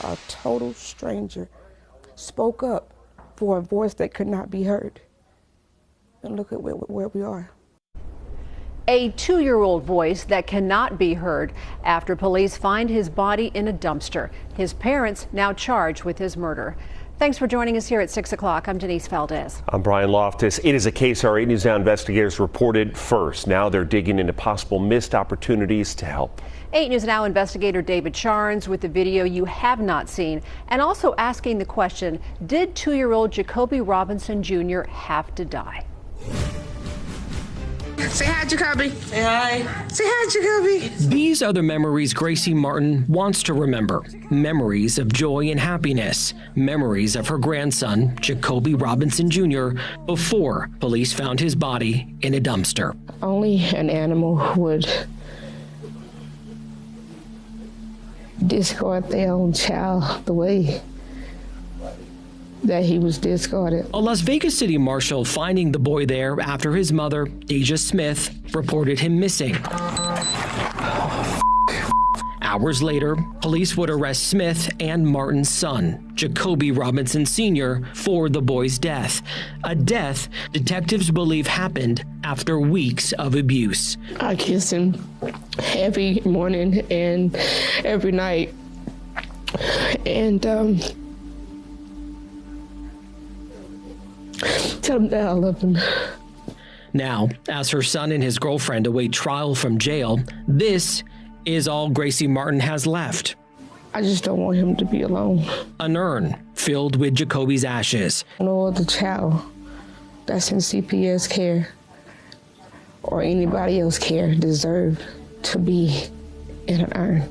a total stranger spoke up for a voice that could not be heard. And look at where we are. A 2-year-old voice that cannot be heard after police find his body in a dumpster. His parents now charged with his murder. Thanks for joining us here at 6 o'clock. I'm Denise Valdez. I'm Brian Loftus. It is a case our 8 News Now investigators reported first. Now they're digging into possible missed opportunities to help. 8 News Now investigator David Charnes with the video you have not seen, and also asking the question, did 2-year-old Jacoby Robinson Jr. have to die? Say hi, Jacoby. Say hi. Say hi, Jacoby. These are the memories Gracie Martin wants to remember. Memories of joy and happiness. Memories of her grandson, Jacoby Robinson Jr., before police found his body in a dumpster. Only an animal would discard their own child the way that he was discarded. A Las Vegas City marshal finding the boy there after his mother, Deja Smith, reported him missing. Hours later, police would arrest Smith and Martin's son, Jacoby Robinson Sr., for the boy's death. A death detectives believe happened after weeks of abuse. I kiss him every morning and every night. And tell him that I love him. Now, as her son and his girlfriend await trial from jail, this is all Gracie Martin has left. I just don't want him to be alone. An urn filled with Jacoby's ashes. No other child that's in CPS care or anybody else care deserve to be in an urn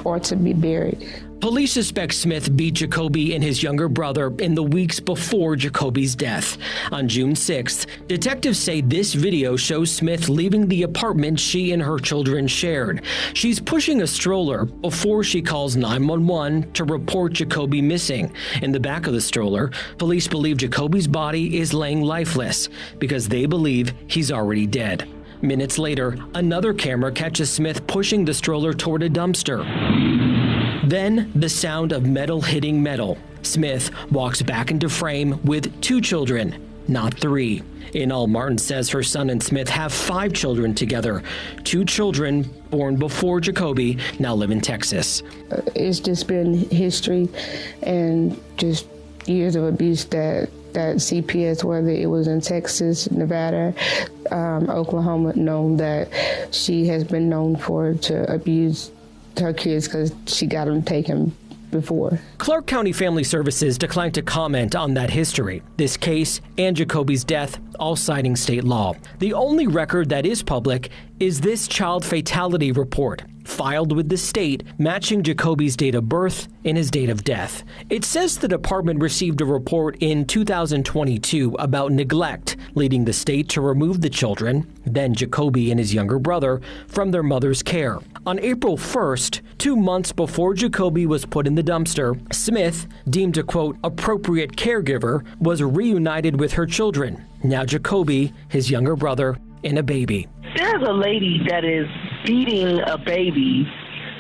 or to be buried. Police suspect Smith beat Jacoby and his younger brother in the weeks before Jacoby's death. On June 6th, detectives say this video shows Smith leaving the apartment she and her children shared. She's pushing a stroller before she calls 911 to report Jacoby missing. In the back of the stroller, police believe Jacoby's body is laying lifeless because they believe he's already dead. Minutes later, another camera catches Smith pushing the stroller toward a dumpster. Then, the sound of metal hitting metal. Smith walks back into frame with 2 children, not 3. In all, Martin says her son and Smith have 5 children together. 2 children born before Jacoby now live in Texas. It's just been history and just years of abuse that CPS, whether it was in Texas, Nevada, Oklahoma, known that she has been known for to abuse her kids because she got them taken before. Clark County Family Services declined to comment on that history. This case and Jacoby's death, all citing state law. The only record that is public is this child fatality report, filed with the state, matching Jacoby's date of birth and his date of death. It says the department received a report in 2022 about neglect, leading the state to remove the children, then Jacoby and his younger brother, from their mother's care. On April 1st, 2 months before Jacoby was put in the dumpster, Smith, deemed a, quote, appropriate caregiver, was reunited with her children. Now Jacoby, his younger brother, and a baby. There's a lady that is beating a baby.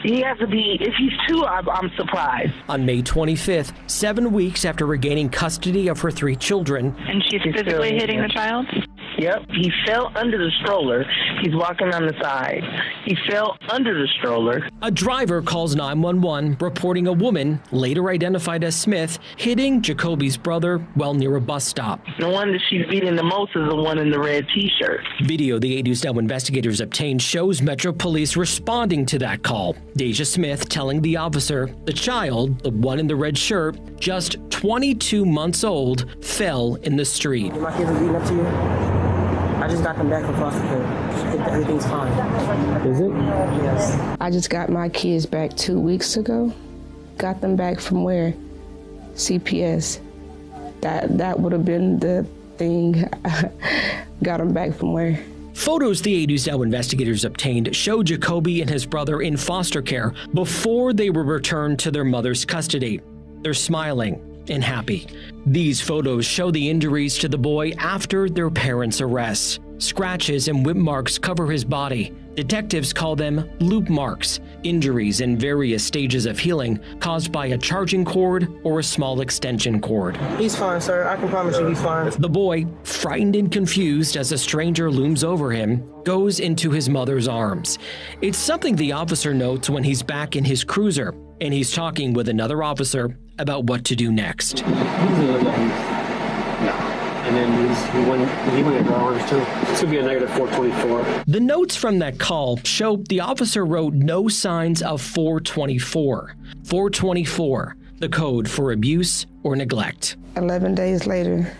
He has to be, if he's 2, I'm surprised. On May 25th, 7 weeks after regaining custody of her 3 children. And she's physically hitting the child? Yep, he fell under the stroller. He's walking on the side. He fell under the stroller. A driver calls 911, reporting a woman, later identified as Smith, hitting Jacoby's brother while near a bus stop. The one that she's beating the most is the one in the red T-shirt. Video the 8 News Now investigators obtained shows Metro Police responding to that call. Deja Smith telling the officer the child, the one in the red shirt, just 22 months old, fell in the street. My kids are beating up to you? I just got them back from foster care. Everything's fine. Is it? Yes. I just got my kids back 2 weeks ago. Got them back from where? CPS. That would have been the thing. Got them back from where? Photos the 8 News Now investigators obtained show Jacoby and his brother in foster care before they were returned to their mother's custody. They're smiling and happy. These photos show the injuries to the boy after their parents' arrests. Scratches and whip marks cover his body. Detectives call them loop marks, injuries in various stages of healing caused by a charging cord or a small extension cord. He's fine, sir. I can promise you he's fine. The boy, frightened and confused as a stranger looms over him, goes into his mother's arms. It's something the officer notes when he's back in his cruiser and he's talking with another officer about what to do next. And then he went at hours too. It's gonna be a negative 424. The notes from that call show the officer wrote no signs of 424. 424, the code for abuse or neglect. 11 days later,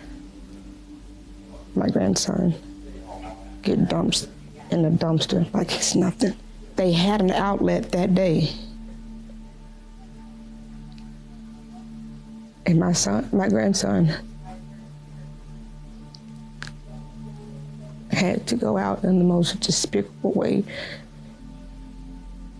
my grandson get dumped in a dumpster like it's nothing. They had an outlet that day. And my grandson, had to go out in the most despicable way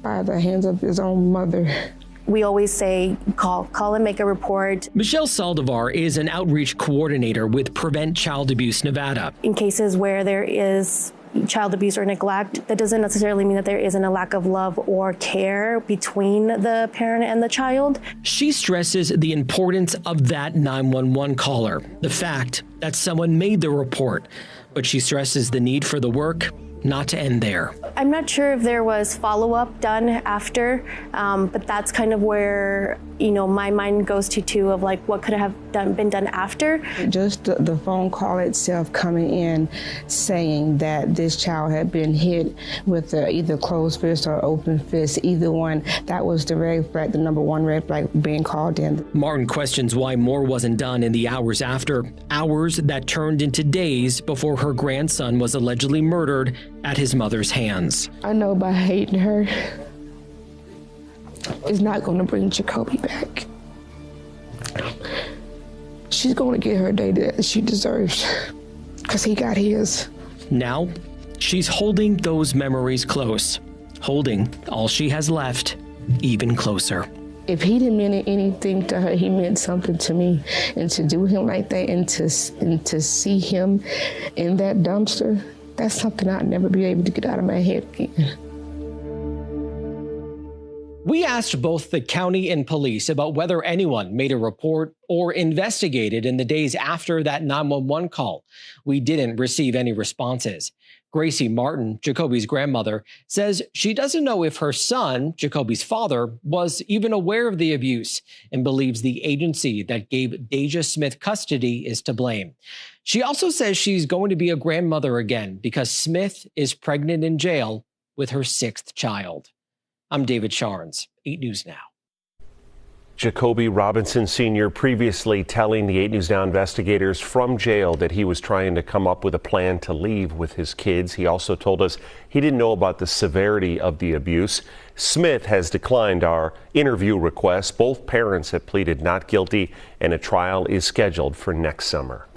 by the hands of his own mother. We always say, call and make a report. Michelle Saldivar is an outreach coordinator with Prevent Child Abuse Nevada. In cases where there is child abuse or neglect, that doesn't necessarily mean that there isn't a lack of love or care between the parent and the child. She stresses the importance of that 911 caller, the fact that someone made the report, but she stresses the need for the work not to end there. I'm not sure if there was follow-up done after, but that's kind of where, my mind goes to too, of like what could have been done after. Just the phone call itself coming in saying that this child had been hit with either closed fist or open fist, either one, that was the red flag, the number one red flag being called in. Martin questions why more wasn't done in the hours after, hours that turned into days before her grandson was allegedly murdered at his mother's hands. I know by hating her, it's not going to bring Jacoby back. She's going to get her day that she deserves, because he got his. Now, she's holding those memories close, holding all she has left even closer. If he didn't mean anything to her, he meant something to me. And to do him like that and to see him in that dumpster, that's something I'd never be able to get out of my head again. We asked both the county and police about whether anyone made a report or investigated in the days after that 911 call. We didn't receive any responses. Gracie Martin, Jacoby's grandmother, says she doesn't know if her son, Jacoby's father, was even aware of the abuse and believes the agency that gave Deja Smith custody is to blame. She also says she's going to be a grandmother again because Smith is pregnant in jail with her 6th child. I'm David Sharns, 8 News Now. Jacoby Robinson Sr. previously telling the 8 News Now investigators from jail that he was trying to come up with a plan to leave with his kids. He also told us he didn't know about the severity of the abuse. Smith has declined our interview request. Both parents have pleaded not guilty, and a trial is scheduled for next summer.